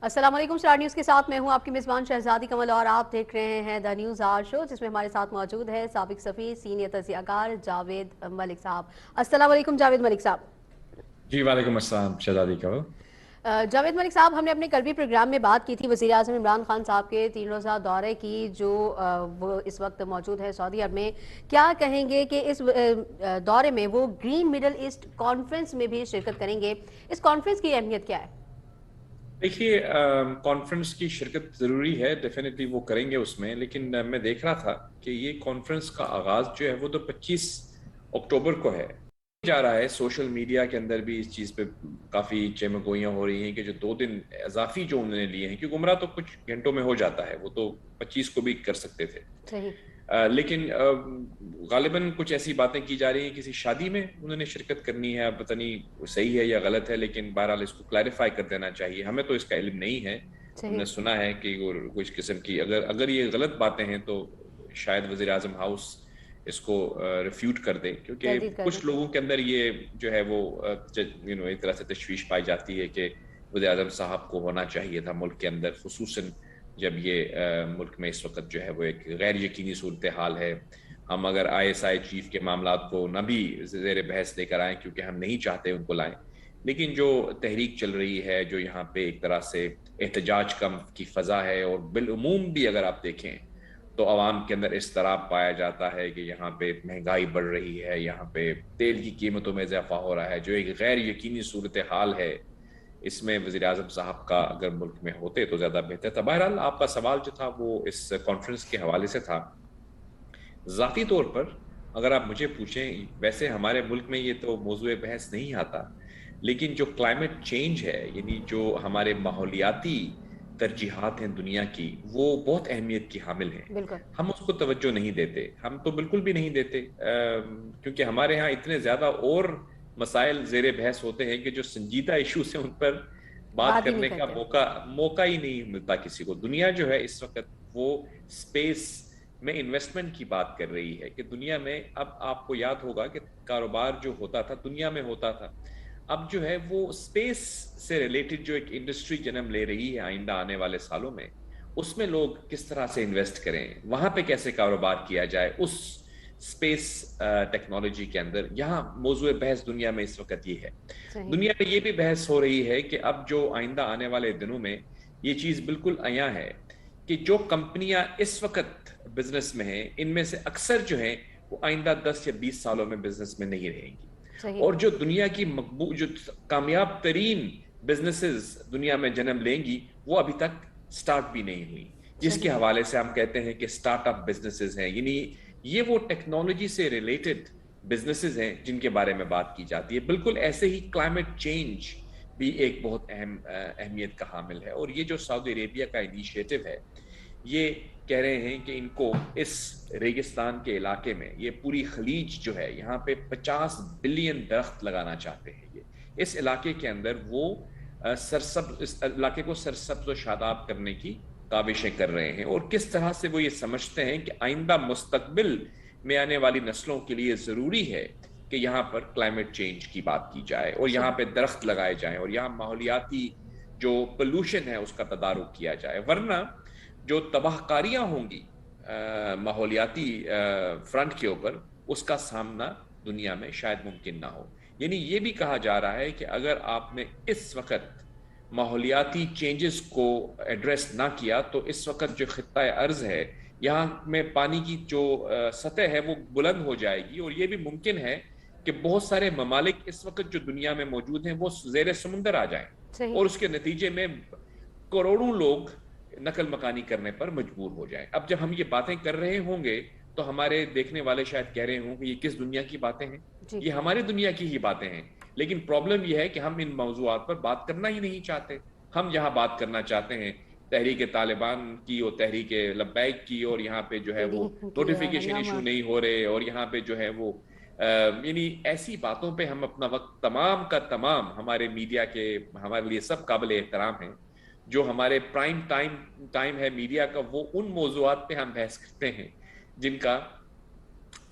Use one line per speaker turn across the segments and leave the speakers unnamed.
السلام علیکم، star news کے ساتھ میں ہوں آپ کی میزبان شہزادی کمل اور آپ دیکھ رہے ہیں دا نیوز آر شو، جس میں ہمارے ساتھ موجود ہے سابق سفیر سینئر تجزیہ کار جاوید ملک صاحب۔ السلام علیکم جاوید ملک صاحب۔
جی وعلیکم السلام شہزادی کا
جاوید ملک صاحب، ہم نے اپنے کل بھی پروگرام میں بات کی تھی وزیر اعظم عمران خان صاحب کے 3 روزہ دورے کی، جو وہ اس وقت موجود ہے سعودی عرب میں۔ کیا کہیں گے کہ اس دورے میں وہ گرین مڈل ایسٹ کانفرنس میں بھی شرکت کریں گے؟ اس کانفرنس کی اہمیت کیا ہے؟
دیکھیے، کانفرنس کی شرکت ضروری ہے، ڈیفینیٹلی وہ کریں گے اس میں، لیکن میں دیکھ رہا تھا کہ یہ کانفرنس کا آغاز جو ہے وہ تو 25 اکتوبر کو ہے جا رہا ہے۔ سوشل میڈیا کے اندر بھی اس چیز پہ کافی چمگوئیاں ہو رہی ہیں کہ جو 2 دن اضافی جو انہوں نے لیے ہیں، کیونکہ عمرہ تو کچھ گھنٹوں میں ہو جاتا ہے، وہ تو 25 کو بھی کر سکتے تھے،
صحیح۔
لیکن غالباً کچھ ایسی باتیں کی جا رہی ہیں، کسی شادی میں انہوں نے شرکت کرنی ہے، اب پتہ نہیں صحیح ہے یا غلط ہے، لیکن بہرحال اس کو کلیریفائی کر دینا چاہیے، ہمیں تو اس کا علم نہیں ہے۔ ہم
صحیح۔
نے سنا ہے کہ کچھ قسم کی اگر یہ غلط باتیں ہیں تو شاید وزیر اعظم ہاؤس اس کو ریفیوٹ کر دے، کیونکہ
تردید کر
کچھ
دیں۔
لوگوں کے اندر یہ جو ہے وہ ایک طرح سے تشویش پائی جاتی ہے کہ وزیر اعظم صاحب کو ہونا چاہیے تھا ملک کے اندر، خصوصاً جب یہ ملک میں اس وقت جو ہے وہ ایک غیر یقینی صورتحال ہے۔ ہم اگر ISI چیف کے معاملات کو نہ بھی زیر بحث لے کر آئیں، کیونکہ ہم نہیں چاہتے ان کو لائیں، لیکن جو تحریک چل رہی ہے، جو یہاں پہ ایک طرح سے احتجاج کی فضا ہے، اور بالعموم بھی اگر آپ دیکھیں تو عوام کے اندر اضطراب پایا جاتا ہے کہ یہاں پہ مہنگائی بڑھ رہی ہے، یہاں پہ تیل کی قیمتوں میں اضافہ ہو رہا ہے، جو ایک غیر یقینی صورتحال ہے۔ اس میں وزیر اعظم صاحب کا اگر ملک میں ہوتے تو زیادہ بہتر تھا۔ بہرحال آپ کا سوال جو تھا وہ اس کانفرنس کے حوالے سے تھا۔ ذاتی طور پر اگر آپ مجھے پوچھیں، ویسے ہمارے ملک میں یہ تو موضوع بحث نہیں آتا، لیکن جو کلائمیٹ چینج ہے، یعنی جو ہمارے ماحولیاتی ترجیحات ہیں دنیا کی، وہ بہت اہمیت کی حامل ہیں۔
بالکل۔
ہم اس کو توجہ نہیں دیتے، ہم تو بالکل بھی نہیں دیتے، کیونکہ ہمارے ہاں اتنے زیادہ اور مسائل زیر بحث ہوتے ہیں کہ جو سنجیدہ ایشوز ہیں ان پر بات
بات ہی نہیں
کرنے کا
کرتے۔
موقع ہی نہیں ملتا کسی کو۔ دنیا جو ہے اس وقت وہ سپیس میں انویسٹمنٹ کی بات کر رہی ہے کہ دنیا میں اب آپ کو یاد ہوگا کہ کاروبار جو ہوتا تھا دنیا میں ہوتا تھا، اب جو ہے وہ سپیس سے ریلیٹڈ جو ایک انڈسٹری جنم لے رہی ہے آئندہ آنے والے سالوں میں، اس میں لوگ کس طرح سے انویسٹ کریں، وہاں پہ کیسے کاروبار کیا جائے اس سپیس ٹیکنالوجی کے اندر، یہاں موضوع بحث دنیا میں اس وقت یہ ہے۔
صحیح۔
دنیا میں یہ بھی بحث ہو رہی ہے کہ اب جو آئندہ آنے والے دنوں میں یہ چیز بالکل عیاں ہے کہ جو کمپنیاں اس وقت بزنس میں ہیں، ان میں سے اکثر جو ہیں وہ آئندہ 10 یا 20 سالوں میں بزنس میں نہیں رہیں گی،
صحیح۔
اور جو دنیا کی جو کامیاب ترین بزنسز دنیا میں جنم لیں گی وہ ابھی تک سٹارٹ بھی نہیں ہوئی، جس کے
صحیح۔
حوالے سے ہم کہتے ہیں کہ سٹارٹ اپ بزنسز ہیں، یعنی یہ وہ ٹیکنالوجی سے ریلیٹڈ بزنسز ہیں جن کے بارے میں بات کی جاتی ہے۔ بالکل ایسے ہی کلائمیٹ چینج بھی ایک بہت اہمیت کا حامل ہے، اور یہ جو سعودی عربیہ کا انیشیٹو ہے، یہ کہہ رہے ہیں کہ ان کو اس ریگستان کے علاقے میں، یہ پوری خلیج جو ہے یہاں پہ 50 بلین درخت لگانا چاہتے ہیں۔ یہ اس علاقے کے اندر وہ اس علاقے کو سرسبز و شاداب کرنے کی کاوشیں کر رہے ہیں، اور کس طرح سے وہ یہ سمجھتے ہیں کہ آئندہ مستقبل میں آنے والی نسلوں کے لیے ضروری ہے کہ یہاں پر کلائمیٹ چینج کی بات کی جائے، اور یہاں پہ درخت لگائے جائیں، اور یہاں ماحولیاتی جو پولوشن ہے اس کا تدارک کیا جائے، ورنہ جو تباہ کاریاں ہوں گی ماحولیاتی فرنٹ کے اوپر، اس کا سامنا دنیا میں شاید ممکن نہ ہو۔ یعنی یہ بھی کہا جا رہا ہے کہ اگر آپ نے اس وقت ماحولیاتی چینجز کو ایڈریس نہ کیا تو اس وقت جو خطہ ارض ہے یہاں میں پانی کی جو سطح ہے وہ بلند ہو جائے گی، اور یہ بھی ممکن ہے کہ بہت سارے ممالک اس وقت جو دنیا میں موجود ہیں وہ زیر سمندر آ جائیں،
صحیح۔
اور اس کے نتیجے میں کروڑوں لوگ نقل مکانی کرنے پر مجبور ہو جائیں۔ اب جب ہم یہ باتیں کر رہے ہوں گے تو ہمارے دیکھنے والے شاید کہہ رہے ہوں کہ یہ کس دنیا کی باتیں ہیں،
جی۔
یہ ہماری دنیا کی ہی باتیں ہیں، لیکن پرابلم یہ ہے کہ ہم ان موضوعات پر بات کرنا ہی نہیں چاہتے۔ ہم یہاں بات کرنا چاہتے ہیں تحریک طالبان کی اور تحریک لبیک کی، اور یہاں پہ جو ہے وہ نوٹیفیکیشن ایشو نہیں ہو رہے، اور یہاں پہ جو ہے وہ یعنی ایسی باتوں پہ ہم اپنا وقت تمام کا تمام، ہمارے میڈیا کے ہمارے لیے سب قابل احترام ہیں، جو ہمارے پرائم ٹائم ہے میڈیا کا، وہ ان موضوعات پہ ہم بحث کرتے ہیں جن کا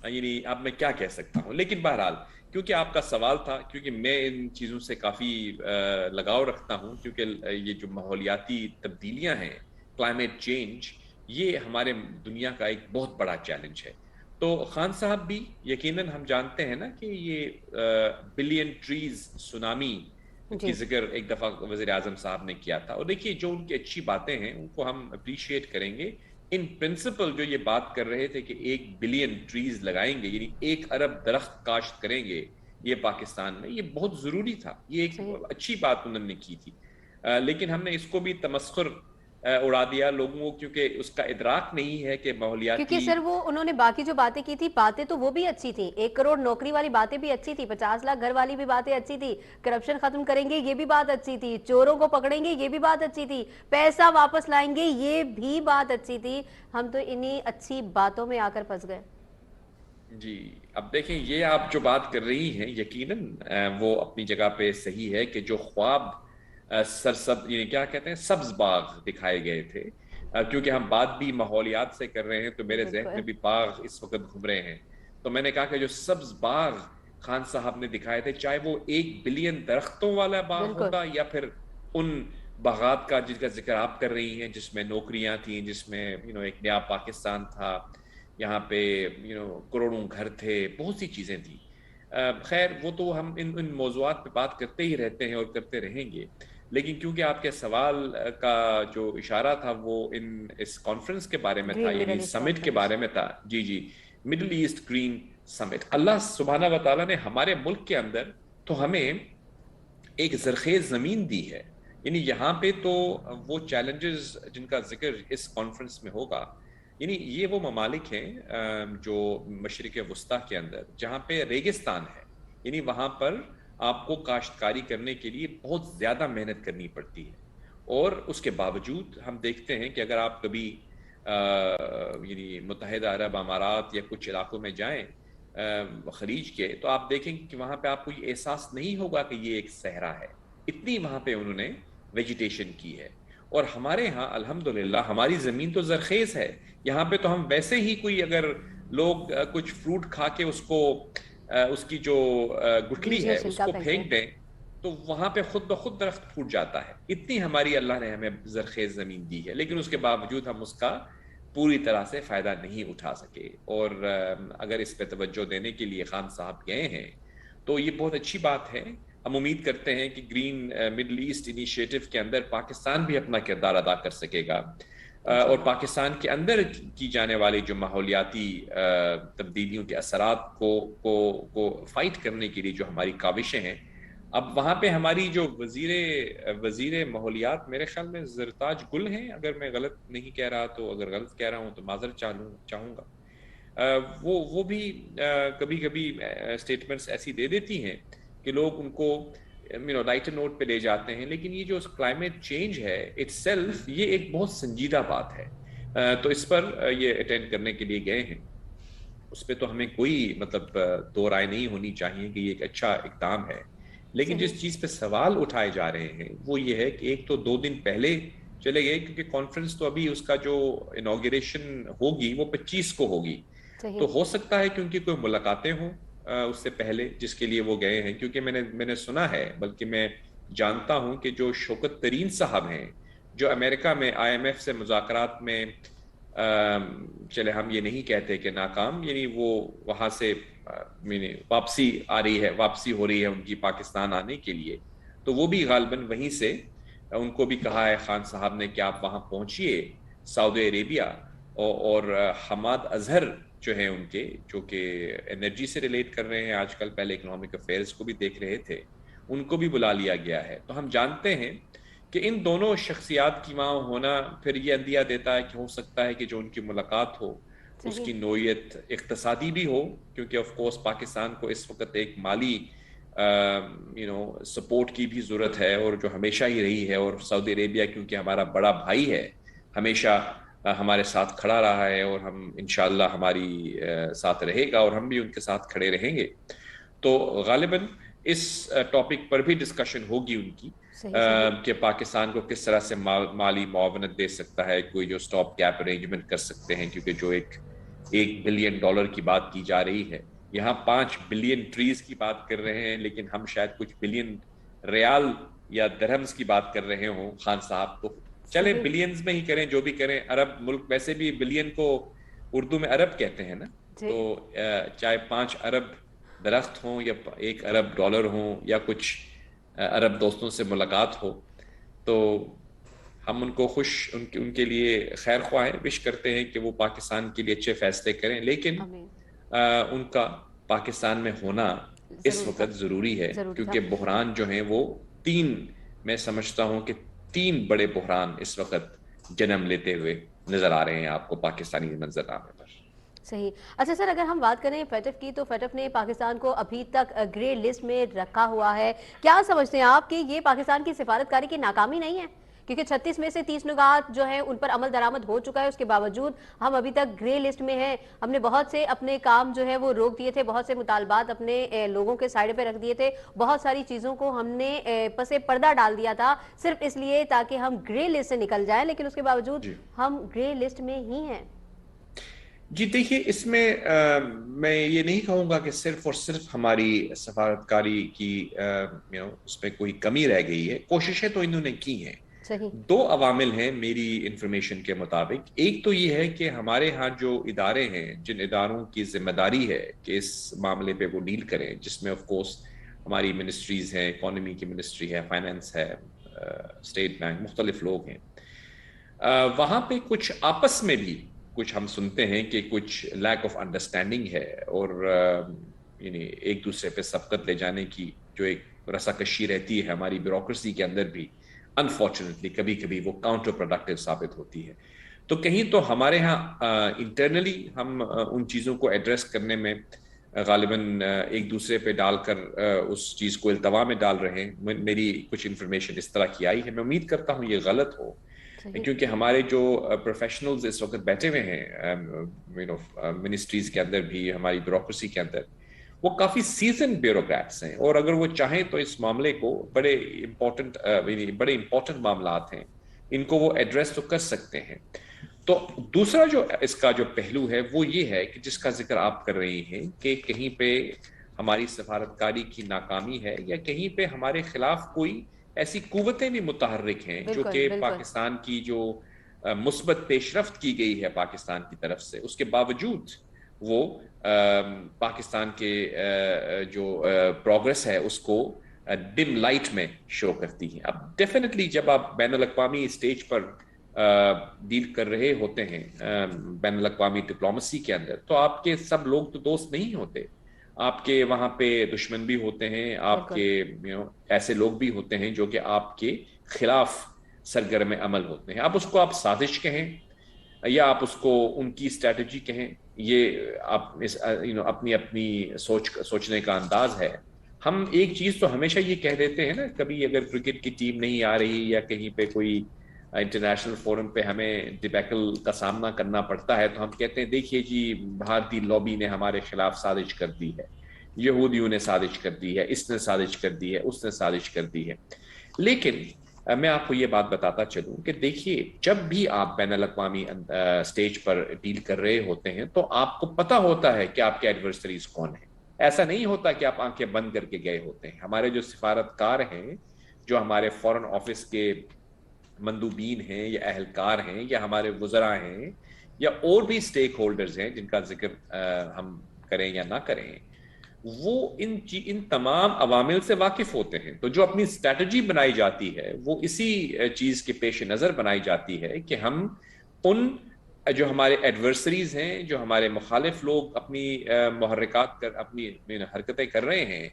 یعنی اب میں کیا کہہ سکتا ہوں۔ لیکن بہرحال کیونکہ آپ کا سوال تھا، کیونکہ میں ان چیزوں سے کافی لگاؤ رکھتا ہوں، کیونکہ یہ جو ماحولیاتی تبدیلیاں ہیں، کلائمیٹ چینج، یہ ہمارے دنیا کا ایک بہت بڑا چیلنج ہے. تو خان صاحب بھی یقیناً ہم جانتے ہیں نا کہ یہ بلین ٹریز سونامی کی
جی
ذکر ایک دفعہ وزیر اعظم صاحب نے کیا تھا. اور دیکھیے جو ان کی اچھی باتیں ہیں ان کو ہم اپریشیٹ کریں گے. ان پرنسپل جو یہ بات کر رہے تھے کہ 1 بلین ٹریز لگائیں گے، یعنی 1 ارب درخت کاشت کریں گے یہ پاکستان میں، یہ بہت ضروری تھا، یہ ایک
صحیح.
اچھی بات انہوں نے کی تھی. لیکن ہم نے اس کو بھی تمسخر اڑا دیا لوگوں کو، کیونکہ اس کا ادراک نہیں ہے کہ
کیونکہ
ماحولیاتی.
سر وہ انہوں نے باقی جو باتیں کی تھی، باتیں تو وہ بھی اچھی تھیں، 1 کروڑ نوکری والی باتیں بھی اچھی تھی، 50 لاکھ گھر والی بھی باتیں اچھی تھی، کرپشن ختم کریں گے یہ بھی بات اچھی تھی، چوروں کو پکڑیں گے یہ بھی بات اچھی تھی، پیسہ واپس لائیں گے یہ بھی بات اچھی تھی. ہم تو انہی اچھی باتوں میں آ کر پھنس گئے.
جی اب دیکھیں یہ آپ جو بات کر رہی ہیں یقیناً وہ اپنی جگہ پہ صحیح ہے کہ جو خواب سرسبز، یعنی کیا کہتے ہیں، سبز باغ دکھائے گئے تھے. کیونکہ ہم بات بھی ماحولیات سے کر رہے ہیں تو میرے ذہن میں
بالکل
بھی باغ اس وقت گھوم رہے ہیں. تو میں نے کہا کہ جو سبز باغ خان صاحب نے دکھائے تھے، چاہے وہ 1 بلین درختوں والا باغ
بالکل
ہوگا یا پھر ان باغات کا جن کا ذکر آپ کر رہی ہیں، جس میں نوکریاں تھیں، جس میں ایک نیا پاکستان تھا، یہاں پہ کروڑوں گھر تھے، بہت سی چیزیں تھیں. خیر وہ تو ہم ان موضوعات پہ بات کرتے ہی رہتے ہیں اور کرتے رہیں گے. لیکن کیونکہ آپ کے سوال کا جو اشارہ تھا وہ اس کانفرنس کے بارے میں تھا،
گرین
یعنی
مڈل ایسٹ
سمٹ کے
کانفرنس.
بارے میں تھا. جی جی، مڈل ایسٹ گرین سمٹ. اللہ سبحانہ و تعالیٰ نے ہمارے ملک کے اندر تو ہمیں ایک زرخیز زمین دی ہے. یعنی یہاں پہ تو وہ چیلنجز جن کا ذکر اس کانفرنس میں ہوگا، یعنی یہ وہ ممالک ہیں جو مشرق وسطیٰ کے اندر جہاں پہ ریگستان ہے، یعنی وہاں پر آپ کو کاشتکاری کرنے کے لیے بہت زیادہ محنت کرنی پڑتی ہے. اور اس کے باوجود ہم دیکھتے ہیں کہ اگر آپ کبھی یعنی متحدہ عرب امارات یا کچھ علاقوں میں جائیں خلیج کے، تو آپ دیکھیں کہ وہاں پہ آپ کو یہ احساس نہیں ہوگا کہ یہ ایک صحرا ہے، اتنی وہاں پہ انہوں نے ویجیٹیشن کی ہے. اور ہمارے ہاں الحمدللہ ہماری زمین تو زرخیز ہے. یہاں پہ تو ہم ویسے ہی کوئی اگر لوگ کچھ فروٹ کھا کے اس کو اس کی جو گٹھلی
بیج یا
ہے اس
چھلکا
کو
پھینک دیں.
پھینک دیں تو وہاں پہ خود بخود درخت پھوٹ جاتا ہے. اتنی ہماری اللہ نے ہمیں زرخیز زمین دی ہے، لیکن اس کے باوجود ہم اس کا پوری طرح سے فائدہ نہیں اٹھا سکے. اور اگر اس پہ توجہ دینے کے لیے خان صاحب گئے ہیں تو یہ بہت اچھی بات ہے. ہم امید کرتے ہیں کہ گرین مڈل ایسٹ انیشیٹو کے اندر پاکستان بھی اپنا کردار ادا کر سکے گا. اور پاکستان کے اندر کی جانے والی جو ماحولیاتی تبدیلیوں کے اثرات کو فائٹ کرنے کے لیے جو ہماری کاوشیں ہیں، اب وہاں پہ ہماری جو وزیر ماحولیات میرے خیال میں زرتاج گل ہیں، اگر میں غلط نہیں کہہ رہا تو، اگر غلط کہہ رہا ہوں تو معذرت چاہوں گا. وہ بھی کبھی کبھی اسٹیٹمنٹس ایسی دے دیتی ہیں کہ لوگ ان کو لائٹر نوٹ پہ لے جاتے ہیں. لیکن یہ جو کلائمیٹ چینج ہے اٹ سیلف، یہ ایک بہت سنجیدہ بات ہے. تو اس پر یہ اٹینڈ کرنے کے لیے گئے ہیں، اس پہ تو ہمیں کوئی مطلب دو رائے نہیں ہونی چاہیے کہ یہ ایک اچھا اقدام ہے. لیکن
صحیح.
جس چیز پہ سوال اٹھائے جا رہے ہیں وہ یہ ہے کہ ایک تو 2 دن پہلے چلے گئے، کیونکہ کانفرنس تو ابھی اس کا جو انوگریشن ہوگی وہ 25 کو ہوگی.
صحیح.
تو ہو سکتا ہے کیونکہ کوئی ملاقاتیں ہوں اس سے پہلے جس کے لیے وہ گئے ہیں. کیونکہ میں نے سنا ہے، بلکہ میں جانتا ہوں کہ جو شوکت ترین صاحب ہیں، جو امریکہ میں IMF سے مذاکرات میں چلے ہم یہ نہیں کہتے کہ ناکام، یعنی وہ وہاں سے واپسی ہو رہی ہے ان کی پاکستان آنے کے لیے، تو وہ بھی غالباً وہیں سے ان کو بھی کہا ہے خان صاحب نے کہ آپ وہاں پہنچیے سعودی عربیہ. اور حماد اظہر جو ہیں ان کے، جو کہ انرجی سے ریلیٹ کر رہے ہیں آج کل، پہلے اکنامک افیئرز کو بھی دیکھ رہے تھے، ان کو بھی بلا لیا گیا ہے. تو ہم جانتے ہیں کہ ان دونوں شخصیات کی وہاں ہونا پھر یہ اندیہ دیتا ہے کہ ہو سکتا ہے کہ جو ان کی ملاقات ہو اس
صحیح.
کی نوعیت اقتصادی بھی ہو، کیونکہ آف کورس پاکستان کو اس وقت ایک مالی سپورٹ کی بھی ضرورت ہے، اور جو ہمیشہ ہی رہی ہے. اور سعودی عربیہ کیونکہ ہمارا بڑا بھائی ہے، ہمیشہ ہمارے ساتھ کھڑا رہا ہے، اور ہم انشاءاللہ ہماری ساتھ رہے گا، اور ہم بھی ان کے ساتھ کھڑے رہیں گے. تو غالباً اس ٹاپک پر بھی ڈسکشن ہوگی ان کی
صحیح. صحیح.
کہ پاکستان کو کس طرح سے مالی معاونت دے سکتا ہے، کوئی جو سٹاپ گیپ ارینجمنٹ کر سکتے ہیں، کیونکہ جو $1 بلین کی بات کی جا رہی ہے یہاں 5 بلین ٹریز کی بات کر رہے ہیں لیکن ہم شاید کچھ بلین ریال یا درہمز کی بات کر رہے ہوں خان صاحب. تو چلیں بلینز میں ہی کریں جو بھی کریں. عرب ملک ویسے بھی بلین کو اردو میں عرب کہتے ہیں نا, تو چاہے 5 ارب درخت ہوں یا 1 ارب ڈالر ہوں یا کچھ عرب دوستوں سے ملاقات ہو, تو ہم ان کو ان کے لیے خیر خواہ وش کرتے ہیں کہ وہ پاکستان کے لیے اچھے فیصلے کریں, لیکن ان کا پاکستان میں ہونا اس وقت ضروری ہے کیونکہ بحران جو ہیں وہ 3, میں سمجھتا ہوں کہ 3 بڑے بحران اس وقت جنم لیتے ہوئے نظر آ رہے ہیں آپ کو پاکستانی منظرنامے پر.
صحیح. اچھا سر, اگر ہم بات کریں فیٹف کی, تو فیٹف نے پاکستان کو ابھی تک گرے لسٹ میں رکھا ہوا ہے. کیا سمجھتے ہیں آپ کہ یہ پاکستان کی سفارتکاری کی ناکامی نہیں ہے؟ کیونکہ 36 میں سے 30 نکات جو ہیں ان پر عمل درآمد ہو چکا ہے, اس کے باوجود ہم ابھی تک گرے لسٹ میں ہیں. ہم نے بہت سے اپنے کام جو ہے وہ روک دیے تھے, بہت سے مطالبات اپنے لوگوں کے سائڈ پہ رکھ دیے تھے, بہت ساری چیزوں کو ہم نے پس پردہ ڈال دیا تھا صرف اس لیے تاکہ ہم گرے لسٹ سے نکل جائیں, لیکن اس کے باوجود ہم گرے لسٹ میں ہی ہیں.
جی دیکھیے, اس میں میں یہ نہیں کہوں گا کہ صرف اور صرف ہماری سفارتکاری کی اس میں کوئی کمی رہ گئی ہے. کوششیں تو انہوں نے کی ہیں. 2 عوامل ہیں میری انفارمیشن کے مطابق. ایک تو یہ ہے کہ ہمارے ہاں جو ادارے ہیں, جن اداروں کی ذمہ داری ہے کہ اس معاملے پہ وہ ڈیل کریں, جس میں آف کورس ہماری منسٹریز ہیں, اکانومی کی منسٹری ہے, فائنانس ہے, اسٹیٹ بینک, مختلف لوگ ہیں, وہاں پہ کچھ آپس میں بھی کچھ ہم سنتے ہیں کہ کچھ لیک آف انڈرسٹینڈنگ ہے, اور یعنی ایک دوسرے پہ سبقت لے جانے کی جو ایک رساکشی رہتی ہے ہماری بیوروکریسی کے اندر بھی, انفارچونیٹلی کبھی کبھی وہ کاؤنٹر پروڈکٹیو ثابت ہوتی ہے. تو کہیں تو ہمارے ہاں انٹرنلی ہم ان چیزوں کو ایڈریس کرنے میں غالباً ایک دوسرے پہ ڈال کر اس چیز کو التوا میں ڈال رہے ہیں. میری کچھ انفارمیشن اس طرح کی آئی ہے, میں امید کرتا ہوں یہ غلط ہو, کیونکہ ہمارے جو پروفیشنلز اس وقت بیٹھے ہوئے ہیں منسٹریز کے اندر بھی, ہماری بیوروکریسی کے اندر, وہ کافی سیزن بیوروکریٹس ہیں, اور اگر وہ چاہیں تو اس معاملے کو بڑے امپورٹنٹ معاملات ہیں, ان کو وہ ایڈریس تو کر سکتے ہیں. تو دوسرا جو اس کا جو پہلو ہے وہ یہ ہے کہ جس کا ذکر آپ کر رہی ہیں کہ کہیں پہ ہماری سفارتکاری کی ناکامی ہے یا کہیں پہ ہمارے خلاف کوئی ایسی قوتیں بھی متحرک ہیں جو کہ پاکستان کی جو مثبت پیش رفت کی گئی ہے پاکستان کی طرف سے, اس کے باوجود وہ پاکستان کے جو پروگرس ہے اس کو ڈم لائٹ میں شو کرتی ہیں. اب ڈیفینیٹلی جب آپ بین الاقوامی اسٹیج پر ڈیل کر رہے ہوتے ہیں بین الاقوامی ڈپلومیسی کے اندر, تو آپ کے سب لوگ تو دوست نہیں ہوتے, آپ کے وہاں پہ دشمن بھی ہوتے ہیں, آپ کے ایسے لوگ بھی ہوتے ہیں جو کہ آپ کے خلاف سرگرم عمل ہوتے ہیں. اب اس کو آپ سازش کہیں یا آپ اس کو ان کی اسٹریٹجی کہیں, یہ آپ اپنی سوچنے کا انداز ہے. ہم ایک چیز تو ہمیشہ یہ کہہ دیتے ہیں نا, کبھی اگر کرکٹ کی ٹیم نہیں آ رہی یا کہیں پہ کوئی انٹرنیشنل فورم پہ ہمیں ڈیبیکل کا سامنا کرنا پڑتا ہے, تو ہم کہتے ہیں دیکھیے جی بھارتی لابی نے ہمارے خلاف سازش کر دی ہے, یہودیوں نے سازش کر دی ہے, اس نے سازش کر دی ہے, اس نے سازش کر دی ہے. لیکن میں آپ کو یہ بات بتاتا چلوں کہ دیکھیے, جب بھی آپ بین الاقوامی اسٹیج پر ڈیل کر رہے ہوتے ہیں تو آپ کو پتہ ہوتا ہے کہ آپ کے ایڈورسریز کون ہیں. ایسا نہیں ہوتا کہ آپ آنکھیں بند کر کے گئے ہوتے ہیں. ہمارے جو سفارتکار ہیں, جو ہمارے فورن آفس کے مندوبین ہیں یا اہلکار ہیں یا ہمارے وزراء ہیں یا اور بھی سٹیک ہولڈرز ہیں جن کا ذکر ہم کریں یا نہ کریں, وہ ان تمام عوامل سے واقف ہوتے ہیں. تو جو اپنی اسٹریٹجی بنائی جاتی ہے وہ اسی چیز کے پیش نظر بنائی جاتی ہے کہ ہم ان جو ہمارے ایڈورسریز ہیں, جو ہمارے مخالف لوگ اپنی محرکات اپنی حرکتیں کر رہے ہیں,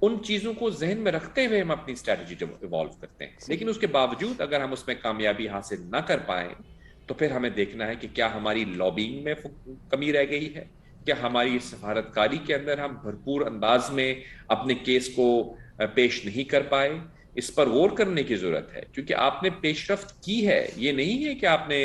ان چیزوں کو ذہن میں رکھتے ہوئے ہم اپنی اسٹریٹجی ایوالو کرتے ہیں. لیکن اس کے باوجود اگر ہم اس میں کامیابی حاصل نہ کر پائیں تو پھر ہمیں دیکھنا ہے کہ کیا ہماری لابینگ میں کمی رہ گئی ہے, کیا ہماری سفارتکاری کے اندر ہم بھرپور انداز میں اپنے کیس کو پیش نہیں کر پائے. اس پر غور کرنے کی ضرورت ہے, کیونکہ آپ نے پیش رفت کی ہے, یہ نہیں ہے کہ آپ نے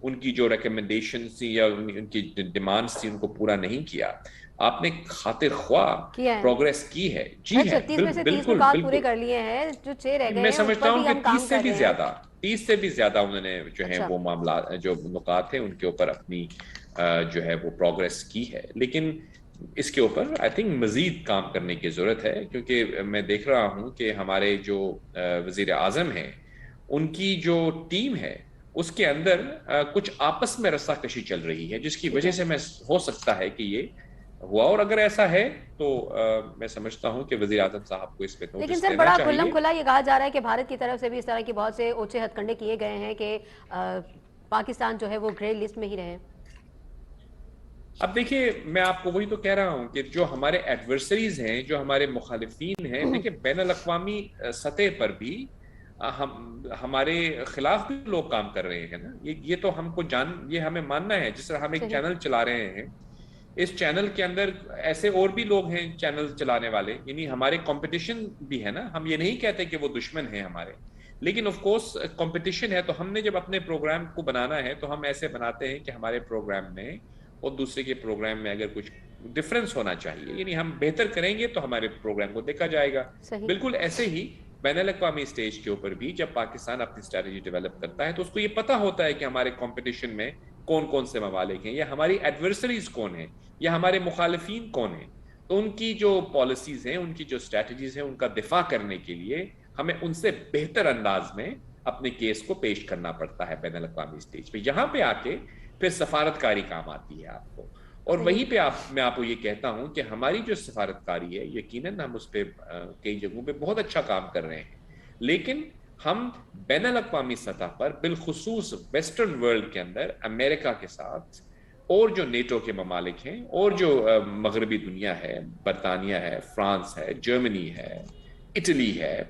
ان کی جو ریکمنڈیشنز تھی یا ان کی ڈیمانڈز تھی ان کو پورا نہیں کیا, آپ نے خاطر خواہ پروگریس کی ہے. جی ہے,
36 میں سے 30 نکات پورے کر لیے ہیں, جو 6 رہ گئے
میں
ہیں
سمجھتا ہوں کہ 30 سے بھی زیادہ انہوں نے جو ہیں وہ معاملات جو نکات ہیں ان کے اوپر اپنی جو ہے وہ پروگریس کی ہے. لیکن اس کے اوپر آئی تھنک مزید کام کرنے کی ضرورت ہے، کیونکہ میں دیکھ رہا ہوں کہ ہمارے جو وزیر اعظم ہیں ان کی جو ٹیم ہے اس کے اندر کچھ آپس میں رسہ کشی چل رہی ہے، جس کی وجہ سے میں ہو سکتا ہے کہ یہ ہوا، اور اگر ایسا ہے تو میں سمجھتا ہوں کہ وزیر اعظم صاحب کو اس پہ
لیکن
نوٹس
سر
دینا
بڑا
چاہیے۔
کھلم کھلا یہ کہا جا رہا ہے کہ بھارت کی طرف سے بھی اس طرح کے بہت سے اونچے ہتھ کنڈے کیے گئے ہیں کہ پاکستان جو ہے وہ گرے لسٹ میں ہی رہے۔
اب دیکھیے میں آپ کو وہی تو کہہ رہا ہوں کہ جو ہمارے ایڈورسریز ہیں، جو ہمارے مخالفین ہیں، دیکھیے بین الاقوامی سطح پر بھی ہمارے خلاف بھی لوگ کام کر رہے ہیں نا، یہ تو ہم کو یہ ہمیں ماننا ہے۔ جس طرح ہم ایک چینل چلا رہے ہیں، اس چینل کے اندر ایسے اور بھی لوگ ہیں چینل چلانے والے، یعنی ہمارے کمپٹیشن بھی ہے نا، ہم یہ نہیں کہتے کہ وہ دشمن ہیں ہمارے، لیکن آف کورس کمپٹیشن ہے، تو ہم نے جب اپنے پروگرام کو بنانا ہے تو ہم ایسے بناتے ہیں کہ ہمارے پروگرام میں اور دوسرے کے پروگرام میں اگر کچھ ڈفرنس ہونا چاہیے، یعنی ہم بہتر کریں گے تو ہمارے پروگرام کو دیکھا جائے گا۔ بالکل ایسے ہی بین الاقوامی سٹیج کے اوپر بھی جب پاکستان اپنی اسٹریٹجی ڈیولپ کرتا ہے تو اس کو یہ پتا ہوتا ہے کہ ہمارے کمپٹیشن میں کون کون سے ممالک ہیں، یا ہماری ایڈورسریز کون ہیں، یا ہمارے مخالفین کون ہیں، تو ان کی جو پالیسیز ہیں، ان کی جو اسٹریٹجیز ہیں، ان کا دفاع کرنے کے لیے ہمیں ان سے بہتر انداز میں اپنے کیس کو پیش کرنا پڑتا ہے بین الاقوامی سٹیج پہ۔ یہاں پہ آ کے پھر سفارتکاری کام آتی ہے آپ کو، اور وہیں پہ میں آپ کو یہ کہتا ہوں کہ ہماری جو سفارتکاری ہے یقیناً ہم اس پہ کئی جگہوں پہ بہت اچھا کام کر رہے ہیں، لیکن ہم بین الاقوامی سطح پر بالخصوص ویسٹرن ورلڈ کے اندر امریکہ کے ساتھ اور جو نیٹو کے ممالک ہیں اور جو مغربی دنیا ہے، برطانیہ ہے، فرانس ہے، جرمنی ہے، اٹلی ہے،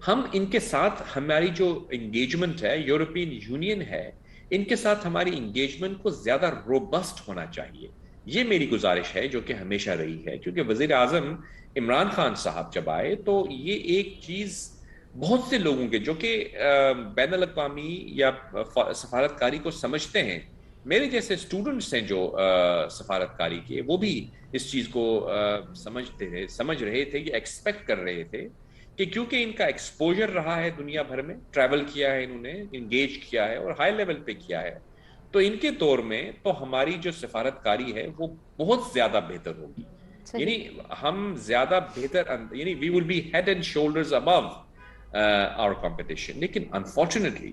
ہم ان کے ساتھ ہماری جو انگیجمنٹ ہے، یورپین یونین ہے، ان کے ساتھ ہماری انگیجمنٹ کو زیادہ روبسٹ ہونا چاہیے۔ یہ میری گزارش ہے جو کہ ہمیشہ رہی ہے، کیونکہ وزیر اعظم عمران خان صاحب جب آئے تو یہ ایک چیز بہت سے لوگوں کے جو کہ بین الاقوامی یا سفارتکاری کو سمجھتے ہیں، میرے جیسے اسٹوڈنٹس ہیں جو سفارتکاری کے، وہ بھی اس چیز کو سمجھ رہے تھے، یہ ایکسپیکٹ کر رہے تھے کہ کیونکہ ان کا ایکسپوجر رہا ہے دنیا بھر میں، ٹریول کیا ہے انہوں نے، انگیج کیا ہے اور ہائی لیول پہ کیا ہے، تو ان کے دور میں تو ہماری جو سفارتکاری ہے وہ بہت زیادہ بہتر ہوگی، یعنی ہم زیادہ بہتر، یعنی we will be head and shoulders above our competition. لیکن انفارچونیٹلی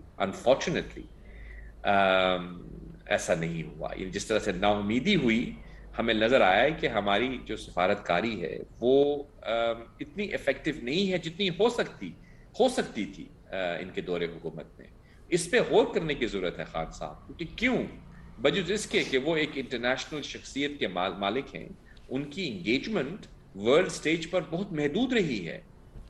ایسا نہیں ہوا، یعنی جس طرح سے نا امیدی ہوئی، ہمیں نظر آیا ہے کہ ہماری جو سفارتکاری ہے وہ اتنی ایفیکٹو نہیں ہے جتنی ہو سکتی تھی ان کے دور حکومت میں۔ اس پہ غور کرنے کی ضرورت ہے خان صاحب، کیونکہ کیوں بجز اس کے کہ وہ ایک انٹرنیشنل شخصیت کے مالک ہیں، ان کی انگیجمنٹ ورلڈ سٹیج پر بہت محدود رہی ہے۔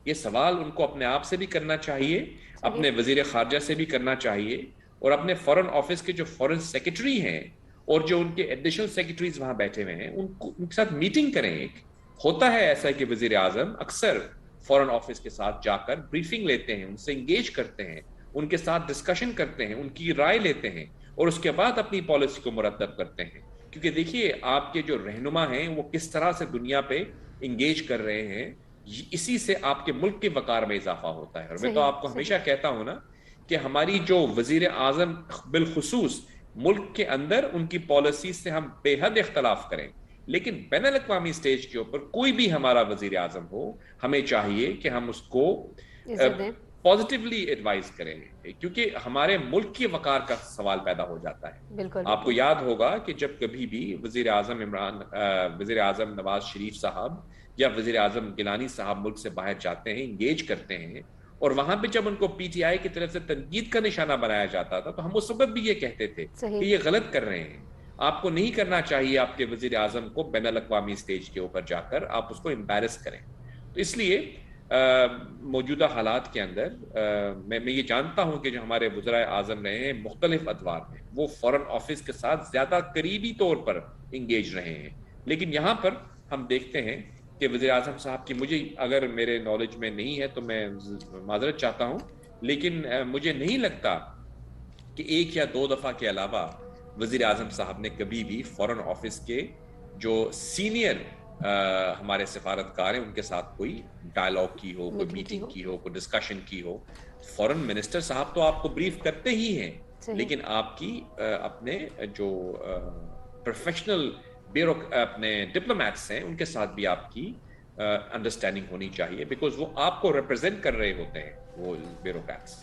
یہ سوال ان کو اپنے آپ سے بھی کرنا چاہیے، اپنے وزیر خارجہ سے بھی کرنا چاہیے، اور اپنے فورن آفس کے جو فورن سیکرٹری ہیں اور جو ان کے ایڈیشنل سیکرٹریز وہاں بیٹھے ہوئے ہیں، ان کے ساتھ میٹنگ کریں۔ ایک ہوتا ہے ایسا کہ وزیر اعظم اکثر فورن آفس کے ساتھ جا کر بریفنگ لیتے ہیں، ان سے انگیج کرتے ہیں، ان کے ساتھ ڈسکشن کرتے ہیں، ان کی رائے لیتے ہیں، اور اس کے بعد اپنی پالیسی کو مرتب کرتے ہیں۔ کیونکہ دیکھیے آپ کے جو رہنما ہیں وہ کس طرح سے دنیا پہ انگیج کر رہے ہیں، اسی سے آپ کے ملک کے وقار میں اضافہ ہوتا ہے۔ اور میں تو آپ کو ہمیشہ کہتا ہوں نا کہ ہماری جو وزیر اعظم بالخصوص ملک کے اندر ان کی پالیسی سے ہم بے حد اختلاف کریں، لیکن بین الاقوامی سٹیج کے اوپر کوئی بھی ہمارا وزیر اعظم ہو، ہمیں چاہیے کہ ہم اس کو پازیٹیولی ایڈوائز کریں، کیونکہ ہمارے ملک کی وقار کا سوال پیدا ہو جاتا ہے۔ آپ کو یاد ہوگا کہ جب کبھی بھی وزیر اعظم نواز شریف صاحب یا وزیر اعظم گیلانی صاحب ملک سے باہر جاتے ہیں، انگیج کرتے ہیں، اور وہاں پہ جب ان کو پی ٹی آئی کی طرف سے تنقید کا نشانہ بنایا جاتا تھا تو ہم اس وقت بھی یہ کہتے تھے کہ یہ غلط کر رہے ہیں، آپ کو نہیں کرنا چاہیے آپ کے وزیر اعظم کو بین الاقوامی سٹیج کے اوپر جا کر آپ اس کو امبیرس کریں۔ تو اس لیے موجودہ حالات کے اندر میں یہ جانتا ہوں کہ جو ہمارے وزرائے اعظم رہے ہیں مختلف ادوار میں، وہ فورن آفس کے ساتھ زیادہ قریبی طور پر انگیج رہے ہیں، لیکن یہاں پر ہم دیکھتے ہیں کہ وزیر اعظم صاحب کی، مجھے اگر میرے نالج میں نہیں ہے تو میں معذرت چاہتا ہوں، لیکن مجھے نہیں لگتا کہ ایک یا دو دفعہ کے علاوہ وزیر اعظم صاحب نے کبھی بھی فورن آفس کے جو سینئر ہمارے سفارتکار ہیں ان کے ساتھ کوئی ڈائلاگ کی ہو، کوئی میٹنگ کی ہو، کوئی ڈسکشن کی ہو۔ فورن منسٹر صاحب تو آپ کو بریف کرتے ہی ہیں، لیکن آپ کی اپنے جو پروفیشنل اپنے ڈپلومیٹس ہیں ان کے ساتھ بھی آپ کی انڈرسٹینڈنگ ہونی چاہیے، بیکاز وہ آپ کو ریپرزینٹ کر رہے ہوتے ہیں وہ بیوروکریٹس۔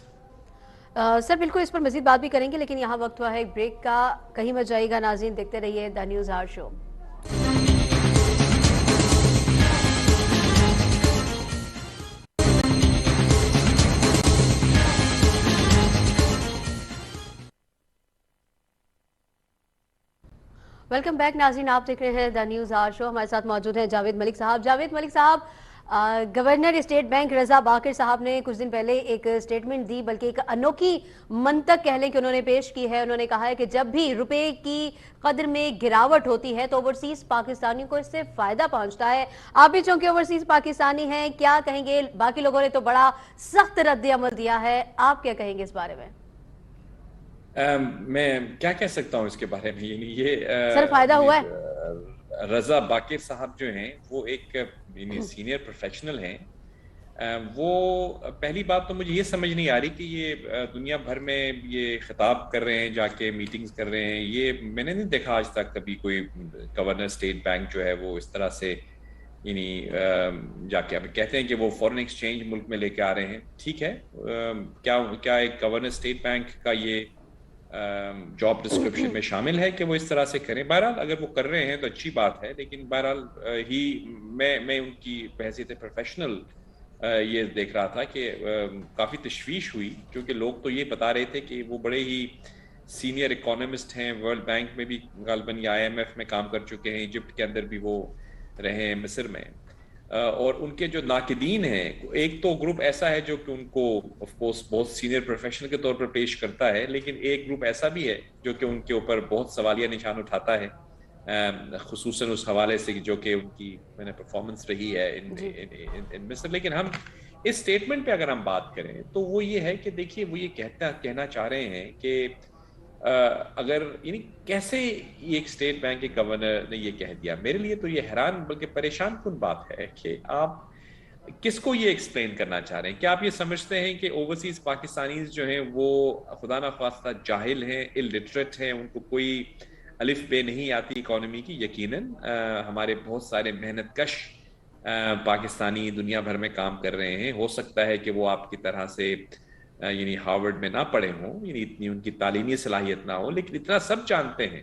سر بالکل اس پر مزید بات بھی کریں گے، لیکن یہاں وقت ہوا ہے ایک بریک کا، کہیں مت جائیے گا ناظرین، دیکھتے رہیے the news hour show. Welcome back ناظرین، آپ دیکھ رہے ہیں دا نیوز آور شو، ہمارے ساتھ موجود ہیں جاوید ملک صاحب۔ جاوید ملک صاحب، گورنر اسٹیٹ بینک رضا باقر صاحب نے کچھ دن پہلے ایک سٹیٹمنٹ دی، بلکہ ایک انوکھی منطق کہہ لیں کہ انہوں نے پیش کی ہے۔ انہوں نے کہا ہے کہ جب بھی روپے کی قدر میں گراوٹ ہوتی ہے تو اوورسیز پاکستانیوں کو اس سے فائدہ پہنچتا ہے۔ آپ بھی چونکہ اوورسیز پاکستانی ہیں، کیا کہیں گے؟ باقی لوگوں نے تو بڑا سخت رد عمل دیا ہے، آپ کیا کہیں گے اس بارے میں؟
میں کیا کہہ سکتا ہوں اس کے بارے میں، یعنی یہ
سر فائدہ ہوا ہے؟
رضا باقر صاحب جو ہیں وہ ایک سینئر پروفیشنل ہیں۔ وہ پہلی بات تو مجھے یہ سمجھ نہیں آ رہی کہ یہ دنیا بھر میں یہ خطاب کر رہے ہیں، جا کے میٹنگز کر رہے ہیں، یہ میں نے نہیں دیکھا آج تک کبھی کوئی گورنر اسٹیٹ بینک جو ہے وہ اس طرح سے یعنی جا کے اب کہتے ہیں کہ وہ فورن ایکسچینج ملک میں لے کے آ رہے ہیں۔ ٹھیک ہے، کیا ایک گورنر اسٹیٹ بینک کا یہ جاب ڈسکرپشن میں شامل ہے کہ وہ اس طرح سے کریں؟ بہرحال اگر وہ کر رہے ہیں تو اچھی بات ہے، لیکن بہرحال میں ان کی بحیثیت پروفیشنل یہ دیکھ رہا تھا کہ کافی تشویش ہوئی، کیونکہ لوگ تو یہ بتا رہے تھے کہ وہ بڑے ہی سینئر اکانومسٹ ہیں، ورلڈ بینک میں بھی غالباً یا IMF میں کام کر چکے ہیں، ایجپٹ کے اندر بھی وہ رہے ہیں، مصر میں، اور ان کے جو ناقدین ہیں، ایک تو گروپ ایسا ہے جو کہ ان کو آف کورس بہت سینئر پروفیشنل کے طور پر پیش کرتا ہے، لیکن ایک گروپ ایسا بھی ہے جو کہ ان کے اوپر بہت سوالیہ نشان اٹھاتا ہے، خصوصاً اس حوالے سے جو کہ ان کی میں نے پرفارمنس رہی ہے ان مصر۔ لیکن ہم اس سٹیٹمنٹ پہ اگر ہم بات کریں تو وہ یہ ہے کہ دیکھیے وہ یہ کہنا چاہ رہے ہیں کہ اگر یعنی کیسے ایک اسٹیٹ بینک کے گورنر نے یہ کہہ دیا، میرے لیے تو یہ حیران بلکہ پریشان کن بات ہے کہ آپ کس کو یہ ایکسپلین کرنا چاہ رہے ہیں؟ کیا آپ یہ سمجھتے ہیں کہ اوورسیز پاکستانیز جو ہیں وہ خدا نخواستہ جاہل ہیں، الٹریٹ ہیں، ان کو کوئی الف بے نہیں آتی اکانومی کی؟ یقیناً ہمارے بہت سارے محنت کش پاکستانی دنیا بھر میں کام کر رہے ہیں، ہو سکتا ہے کہ وہ آپ کی طرح سے یعنی ہارورڈ میں نہ پڑھے ہوں، یعنی اتنی ان کی تعلیمی صلاحیت نہ ہو، لیکن اتنا سب جانتے ہیں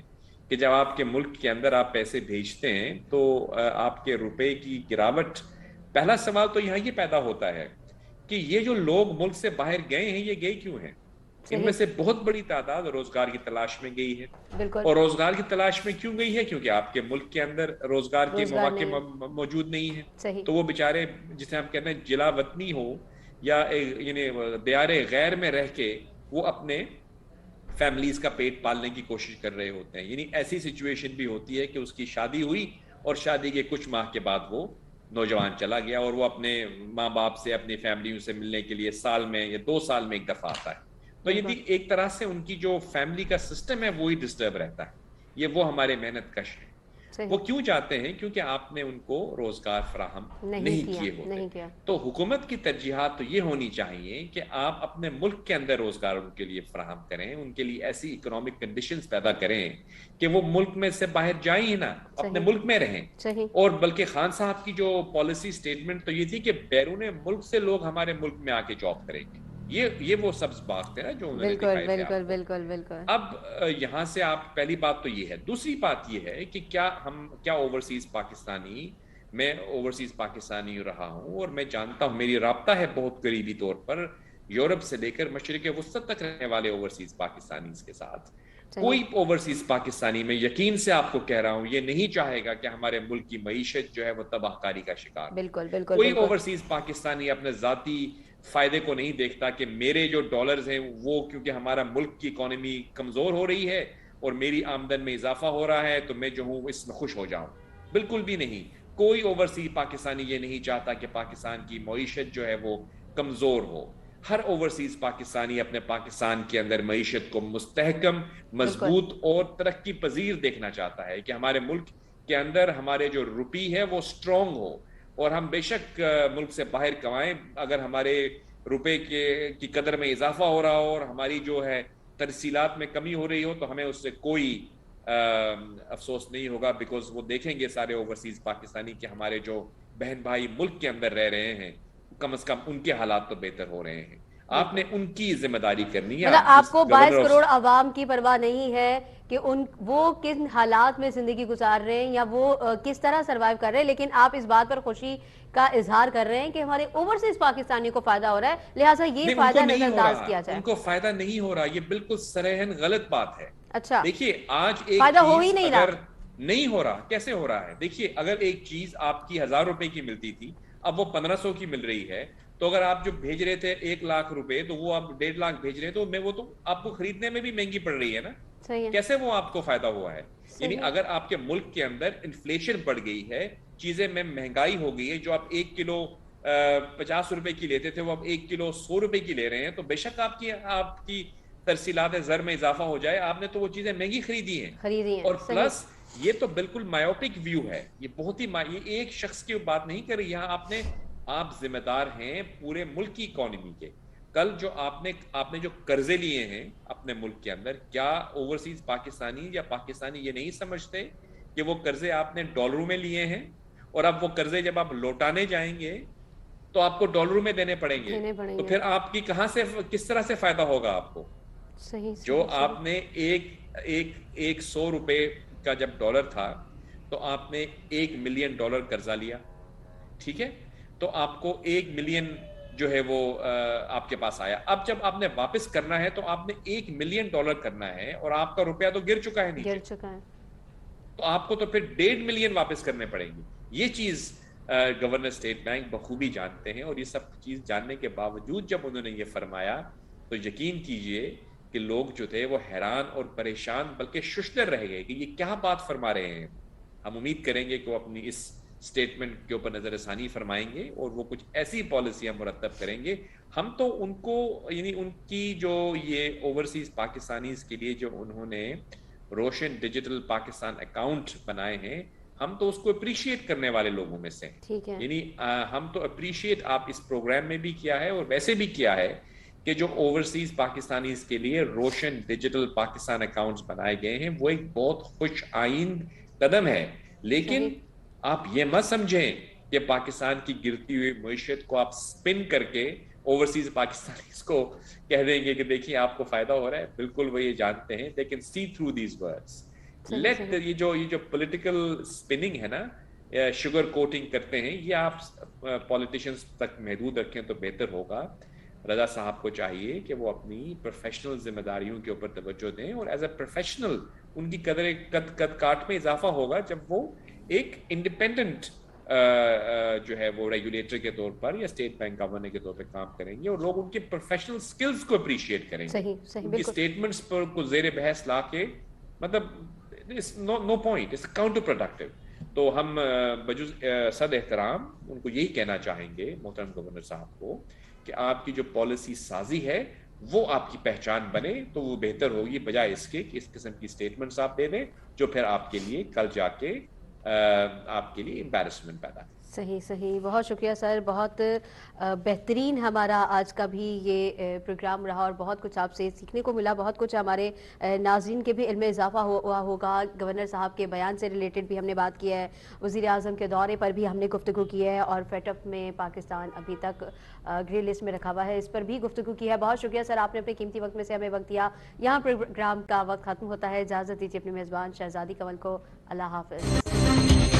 کہ جب آپ کے ملک کے اندر آپ پیسے بھیجتے ہیں تو آپ کے روپے کی گراوٹ، پہلا سوال تو یہاں یہ پیدا ہوتا ہے کہ یہ جو لوگ ملک سے باہر گئے ہیں یہ گئے کیوں ہیں؟ ان میں سے بہت بڑی تعداد روزگار کی تلاش میں گئی ہے، اور روزگار کی تلاش میں کیوں گئی ہے؟ کیونکہ آپ کے ملک کے اندر روزگار کے مواقع موجود نہیں ہیں، تو وہ بیچارے جسے ہم کہتے ہیں جلا وطنی ہو یا یعنی دیار غیر میں رہ کے وہ اپنے فیملیز کا پیٹ پالنے کی کوشش کر رہے ہوتے ہیں۔ یعنی ایسی سچویشن بھی ہوتی ہے کہ اس کی شادی ہوئی اور شادی کے کچھ ماہ کے بعد وہ نوجوان چلا گیا اور وہ اپنے ماں باپ سے، اپنی فیملیوں سے ملنے کے لیے سال میں یا 2 سال میں ایک دفعہ آتا ہے، تو یہ ایک طرح سے ان کی جو فیملی کا سسٹم ہے وہی ڈسٹرب رہتا ہے۔ یہ وہ ہمارے محنت کش ہیں، وہ کیوں جاتے ہیں؟ کیونکہ آپ نے ان کو روزگار فراہم نہیں کیے ہوتے۔ تو حکومت کی ترجیحات تو یہ ہونی چاہیے کہ آپ اپنے ملک کے اندر روزگار ان کے لیے فراہم کریں، ان کے لیے ایسی اکنامک کنڈیشنز پیدا کریں کہ وہ ملک میں سے باہر جائیں ہی نہ، اپنے ملک میں رہیں۔ اور بلکہ خان صاحب کی جو پالیسی سٹیٹمنٹ تو یہ تھی کہ بیرون ملک سے لوگ ہمارے ملک میں آ کے جاب کریں گے، یہ وہ سبز بات ہے نا جو انہوں نے دکھائی تھے۔
بالکل۔
اب یہاں سے آپ پہلی بات تو یہ ہے، دوسری بات یہ ہے کہ کیا اوورسیز پاکستانی، میں اوورسیز پاکستانی رہا ہوں اور میں جانتا ہوں، میری رابطہ ہے بہت قریبی طور پر یورپ سے لے کر مشرق وسطی تک رہنے والے اوورسیز پاکستانیز کے ساتھ، کوئی اوورسیز پاکستانی میں یقین سے آپ کو کہہ رہا ہوں یہ نہیں چاہے گا کہ ہمارے ملک کی معیشت جو ہے وہ تباہ کاری کا شکار۔
بالکل
کوئی اوورسیز پاکستانی اپنے ذاتی فائدے کو نہیں دیکھتا کہ میرے جو ڈالرز ہیں وہ کیونکہ ہمارا ملک کی اکانومی کمزور ہو رہی ہے اور میری آمدن میں اضافہ ہو رہا ہے تو میں جو ہوں اس میں خوش ہو جاؤں، بالکل بھی نہیں۔ کوئی اوورسیز پاکستانی یہ نہیں چاہتا کہ پاکستان کی معیشت جو ہے وہ کمزور ہو۔ ہر اوورسیز پاکستانی اپنے پاکستان کے اندر معیشت کو مستحکم، مضبوط اور ترقی پذیر دیکھنا چاہتا ہے کہ ہمارے ملک کے اندر ہمارے جو روپی ہے وہ سٹرونگ ہو، اور ہم بے شک ملک سے باہر کمائیں، اگر ہمارے روپے کی قدر میں اضافہ ہو رہا ہو اور ہماری جو ہے ترسیلات میں کمی ہو رہی ہو تو ہمیں اس سے کوئی افسوس نہیں ہوگا, بیکاز وہ دیکھیں گے سارے اوورسیز پاکستانی کہ ہمارے جو بہن بھائی ملک کے اندر رہ رہے ہیں کم از کم ان کے حالات تو بہتر ہو رہے ہیں. آپ نے ان کی ذمہ داری کرنی ہے.
مطلب آپ کو 22
گورنر
کروڑ عوام کی پرواہ نہیں ہے کہ وہ کن حالات میں زندگی گزار رہے ہیں یا وہ کس طرح سروائیو کر رہے ہیں, لیکن آپ اس بات پر خوشی کا اظہار کر رہے ہیں کہ ہمارے اوورسیز پاکستانیوں کو فائدہ ہو رہا ہے, لہٰذا یہ
نہیں, ان
فائدہ
کو
نظر
نہیں ہو
انداز
رہا,
کیا جائے.
ان کو فائدہ نہیں ہو رہا, یہ بالکل صریحاً غلط بات ہے.
اچھا,
دیکھیے آج ایک
فائدہ ہو ہی
چیز
نہیں رہا.
اگر نہیں ہو رہا, کیسے ہو رہا ہے؟ دیکھیے اگر ایک چیز آپ کی 1000 روپے کی ملتی تھی, اب وہ 1500 کی مل رہی ہے, تو اگر آپ جو بھیج رہے تھے 1 لاکھ روپے, تو وہ آپ 1.5 لاکھ بھیج رہے ہیں, تو وہ تو آپ کو خریدنے میں بھی مہنگی پڑ رہی ہے نا.
صحیح ہے,
کیسے وہ آپ کو فائدہ ہوا ہے؟ یعنی
صحیح.
اگر آپ کے ملک کے اندر انفلیشن بڑھ گئی ہے, چیزیں میں مہنگائی ہو گئی ہے, جو آپ 1 کلو 50 روپے کی لیتے تھے وہ اب 1 کلو 100 روپے کی لے رہے ہیں, تو بے شک آپ کی ترسیلات زر میں اضافہ ہو جائے, آپ نے تو وہ چیزیں مہنگی خریدی ہیں.
خریدی ہیں,
اور
صحیح.
پلس یہ تو بالکل مایوپک ویو ہے, یہ بہت ہی یہ ایک شخص کی بات نہیں کر رہی یہاں. آپ ذمہ دار ہیں پورے ملک کی اکانومی کے. کل جو آپ نے جو قرضے لیے ہیں اپنے ملک کے اندر, کیا اوورسیز پاکستانی یا پاکستانی یہ نہیں سمجھتے کہ وہ قرضے آپ نے ڈالروں میں لیے ہیں, اور اب وہ قرضے جب آپ لوٹانے جائیں گے تو آپ کو ڈالروں میں دینے پڑیں گے, تو پھر آپ کی کس طرح سے فائدہ ہوگا آپ کو؟
صحیح,
جو آپ نے ایک 100 روپے کا جب ڈالر تھا تو آپ نے $1 ملین قرضہ لیا, ٹھیک ہے, تو آپ کو 1 ملین جو ہے وہ آپ کے پاس آیا. اب جب آپ نے واپس کرنا ہے تو آپ نے $1 ملین کرنا ہے, اور آپ کا روپیہ تو گر چکا ہے نیچے,
گر چکا ہے,
تو آپ کو تو پھر 1.5 ملین واپس کرنے پڑیں گے. یہ چیز گورنر اسٹیٹ بینک بخوبی جانتے ہیں, اور یہ سب چیز جاننے کے باوجود جب انہوں نے یہ فرمایا تو یقین کیجئے کہ لوگ جو تھے وہ حیران اور پریشان بلکہ ششدر رہ گئے کہ یہ کیا بات فرما رہے ہیں. ہم امید کریں گے کہ وہ اپنی اس سٹیٹمنٹ کے اوپر نظر ثانی فرمائیں گے اور وہ کچھ ایسی پالیسیاں مرتب کریں گے. ہم تو ان کو, یعنی ان کی جو یہ اوورسیز پاکستانیز کے لیے جو انہوں نے روشن ڈیجیٹل پاکستان اکاؤنٹ بنائے ہیں, ہم تو اس کو اپریشیٹ کرنے والے لوگوں میں سے ہیں.
ٹھیک ہے,
یعنی ہم تو اپریشیٹ آپ اس پروگرام میں بھی کیا ہے اور ویسے بھی کیا ہے کہ جو اوورسیز پاکستانیز کے لیے روشن ڈیجیٹل پاکستان اکاؤنٹس بنائے گئے ہیں وہ ایک بہت خوش آئند قدم ہے. لیکن آپ یہ مت سمجھیں کہ پاکستان کی گرتی ہوئی معیشت کو آپ سپن کر کے اوورسیز پاکستانیز کو کہہ دیں گے کہ دیکھیں آپ کو فائدہ ہو رہا ہے. بالکل وہ یہ جانتے ہیں, they can see through these words. Let یہ جو پولیٹیکل سپننگ ہے نا, شوگر کوٹنگ کرتے ہیں, یہ آپ پولیٹیشنز تک محدود رکھیں تو بہتر ہوگا. رضا صاحب کو چاہیے کہ وہ اپنی پروفیشنل ذمہ داریوں کے اوپر توجہ دیں, اور ایز اے پروفیشنل ان کی قد کاٹ میں اضافہ ہوگا جب وہ ایک انڈیپینڈنٹ جو ہے وہ ریگولیٹر کے طور پر یا اسٹیٹ بینک گورنر کے طور پہ کام کریں گے, اور لوگ ان کے پروفیشنل سکلز کو اپریشیٹ کریں گے. ان کی اسٹیٹمنٹس پر کو زیر بحث لا کے مطلب نو پوائنٹ, اٹس کاؤنٹر پروڈکٹیو. تو ہم بجز صد احترام ان کو یہی کہنا چاہیں گے محترم گورنر صاحب کو کہ آپ کی جو پالیسی سازی ہے وہ آپ کی پہچان بنے تو وہ بہتر ہوگی, بجائے اس کے کہ اس قسم کی اسٹیٹمنٹس آپ دے دیں جو پھر آپ کے لیے کل جا کے آپ کے لیے امبیرسمنٹ پیدا ہے.
صحیح, بہت شکریہ سر. بہت بہترین ہمارا آج کا بھی یہ پروگرام رہا اور بہت کچھ آپ سے سیکھنے کو ملا, بہت کچھ ہمارے ناظرین کے بھی علم میں اضافہ ہوا ہوگا. گورنر صاحب کے بیان سے ریلیٹڈ بھی ہم نے بات کی ہے, وزیر اعظم کے دورے پر بھی ہم نے گفتگو کی ہے, اور فیٹ اپ میں پاکستان ابھی تک گرے لسٹ میں رکھا ہوا ہے, اس پر بھی گفتگو کی ہے. بہت شکریہ سر, آپ نے اپنے قیمتی وقت میں سے ہمیں وقت دیا. یہاں پروگرام کا وقت ختم ہوتا ہے, اجازت دیجیے اپنے میزبان شہزادی کنول کو. اللہ حافظ.